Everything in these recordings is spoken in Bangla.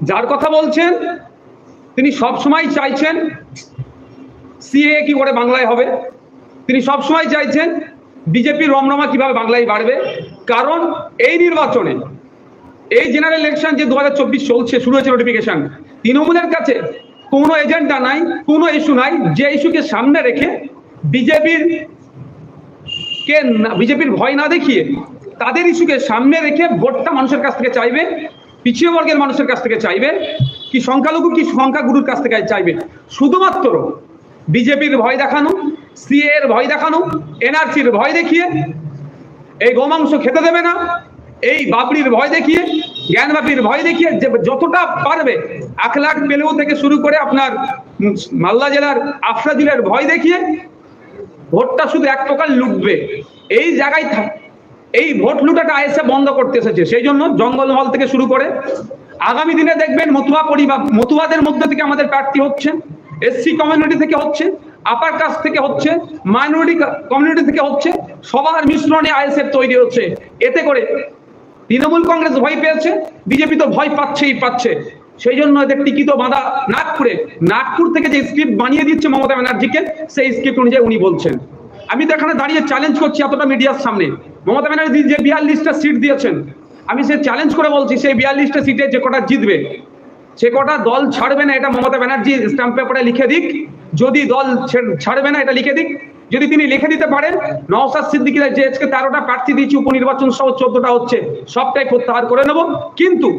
যার কথা বলছেন তিনি সবসময় চাইছেন সিএ কি করে বাংলায় হবে, তিনি সবসময় চাইছেন বিজেপির রমরমা কিভাবে বাংলায় বাড়বে। কারণ এই নির্বাচনে, এই জেনারেল ইলেকশন যে 2024 চলছে, শুরু হয়েছে নোটিফিকেশন, তৃণমূলের কাছে কোনো এজেন্ডা নাই, কোনো ইস্যু নাই যে ইস্যুকে সামনে রেখে বিজেপির ভয় না দেখিয়ে তাদের ইস্যুকে সামনে রেখে ভোটটা মানুষের কাছ থেকে চাইবে, পিছিয়ে বর্গের মানুষের কাছ থেকে চাইবে, কি সংখ্যালঘু কি সংখ্যাগুরুর কাছ থেকে চাইবে। শুধুমাত্র বিজেপির ভয় দেখানো, সিএ এর ভয় দেখানো, এনআরসির ভয় দেখিয়ে, এই গোমাংস খেতে দেবে না, এই বাবরির ভয় দেখিয়ে, জ্ঞানবাপীর ভয় দেখিয়ে, যে যতটা পারবে 1 লাখ পেলেও থেকে শুরু করে আপনার মালদা জেলার আফরাদিলের ভয় দেখিয়ে ভোটটা শুধু এক প্রকার লুটবে। এই জায়গায় এই ভোট লুটাটা আইএসএ বন্ধ করতে এসেছে। সেই জন্য জঙ্গলমহল থেকে শুরু করে আগামী দিনে দেখবেন মতুয়াদের মধ্যে থেকে আমাদের প্রার্থী হচ্ছে, এসসি কমিউনিটি থেকে হচ্ছে, আপার কাস্ট থেকে হচ্ছে, মাইনরিটি কমিউনিটি থেকে হচ্ছে, সবার মিশ্রণে আইএসএফ তৈরি হচ্ছে। এতে করে তৃণমূল কংগ্রেস ভয় পেয়েছে, বিজেপি তো ভয় পাচ্ছে। সেই জন্য এদের টিকিট বাঁধা নাগপুর থেকে যে স্ক্রিপ্ট বানিয়ে দিচ্ছে মমতা ব্যানার্জিকে, সেই স্ক্রিপ্ট অনুযায়ী উনি বলছেন। আমি তো এখানে দাঁড়িয়ে চ্যালেঞ্জ করছি এতটা মিডিয়ার সামনে, মমতা ব্যানার্জি যে 42টা সিট দিয়েছেন, আমি সে চ্যালেঞ্জ করে বলছি সেই 42টা সিটে যে কটা জিতবে সে কটা দল ছাড়বে না, এটা মমতা ব্যানার্জি স্ট্যাম্প পেপারে লিখে দিক। যদি দল ছাড়বে না এটা লিখে দিক, যদি তিনি লিখে দিতে পারেন নওশাদ সিদ্দিকীরা যে আজকে 13টা প্রার্থী দিয়েছি, উপনির্বাচন সহ 14টা হচ্ছে, সবটাই প্রত্যাহার করে নেব। কিন্তু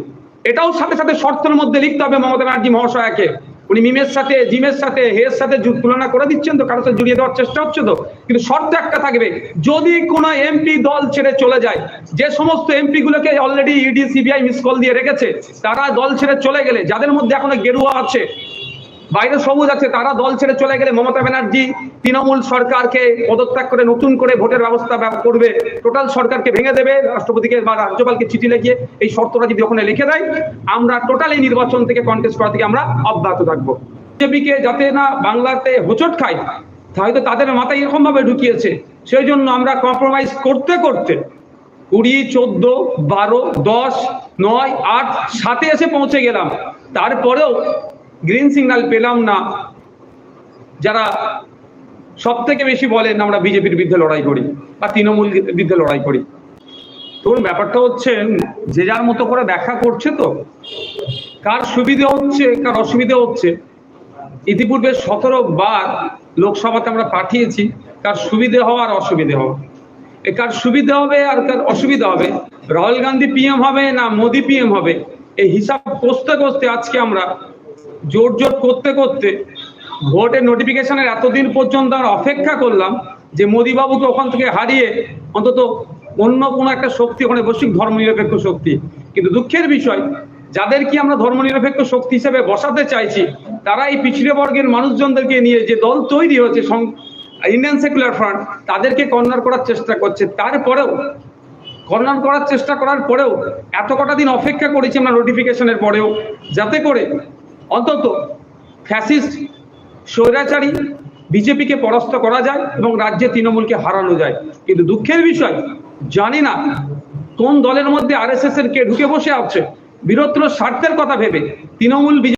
এটাও সাথে সাথে শর্তের মধ্যে লিখতে হবে মমতা ব্যানার্জি মহাশয়াকে। উনি মিমের সাথে, জিমের সাথে, হের সাথে তুলনা করে দিচ্ছেন তো, কারোর সাথে জড়িয়ে দেওয়ার চেষ্টা হচ্ছে তো। কিন্তু শর্ত একটা থাকবে, যদি কোনো এমপি দল ছেড়ে চলে যায়, যে সমস্ত এমপি গুলোকে already ED CBI miss call দিয়ে রেখেছে, তারা দল ছেড়ে চলে গেলে, যাদের মধ্যে এখনো গেরুয়া আছে, বাইরে সবুজ আছে, তারা দল ছেড়ে চলে গেলে মমতা ব্যানার্জি তৃণমূল সরকারকে পদত্যাগ করে নতুন করে ভোটের ব্যবস্থা করবে, টোটাল সরকারকে ভেঙে দেবে, রাষ্ট্রপতিকে বা রাজ্যপালকে চিঠি লিখে এই শর্তটা যদি ওখানে লিখে দেয়, আমরা টোটাল এই নির্বাচন থেকে কন্টেস্ট করা থেকে আমরা অব্যাহত থাকবো। বিজেপিকে যাতে না বাংলাতে হোঁচট খায়, হয়তো তাদের মাথায় এরকম ভাবে ঢুকিয়েছে, সেই জন্য আমরা কম্প্রোমাইজ করতে 20, 14, 12, 10, 9, 8, 7 এসে পৌঁছে গেলাম। তারপরেও গ্রিন সিগন্যাল পেলাম না। যারা সব থেকে বেশি বলেন আমরা বিজেপির বিরুদ্ধে লড়াই করি বা তৃণমূল বিরুদ্ধে লড়াই করি, তো ব্যাপারটা হচ্ছে যে যার মতো করে ব্যাখ্যা করছে, তো কার সুবিধে হচ্ছে কার অসুবিধে হচ্ছে। ইতিপূর্বে 17 বার লোকসভাতে আমরা পাঠিয়েছি, কার সুবিধে হওয়া আর অসুবিধে হওয়া, কার সুবিধা হবে আর কার অসুবিধা হবে, রাহুল গান্ধী পিএম হবে না মোদী পিএম হবে, এই হিসাব কষতে আজকে আমরা জোর করতে ভোটের নোটিফিকেশনের এতদিন পর্যন্ত আমরা অপেক্ষা করলাম যে মোদী বাবুকে ওখান থেকে হারিয়ে অন্তত অন্য কোনো একটা শক্তি, ওখানে বৈশ্বিক ধর্মনিরপেক্ষ শক্তি। কিন্তু দুঃখের বিষয়, যাদেরকে আমরা ধর্মনিরপেক্ষ শক্তি হিসেবে বসাতে চাইছি, তারা এই পিছিয়ে বর্গের মানুষজনদেরকে নিয়ে যে দল তৈরি হয়েছে ইন্ডিয়ান সেকুলার ফ্রন্ট, তাদেরকে কর্নার করার চেষ্টা করছে। তারপরেও কর্নার করার চেষ্টা করার পরেও এত কটা দিন অপেক্ষা করেছি আমরা নোটিফিকেশনের পরেও, যাতে করে অন্তত ফ্যাসিস্ট স্বৈরাচারী বিজেপিকে পরাস্ত করা যায় এবং রাজ্যে তৃণমূলকে হারানো যায়। কিন্তু দুঃখের বিষয়, জানি না কোন দলের মধ্যে আরএসএস এর কে ঢুকে বসে আছে বৃহত্তর স্বার্থের কথা ভেবে তৃণমূল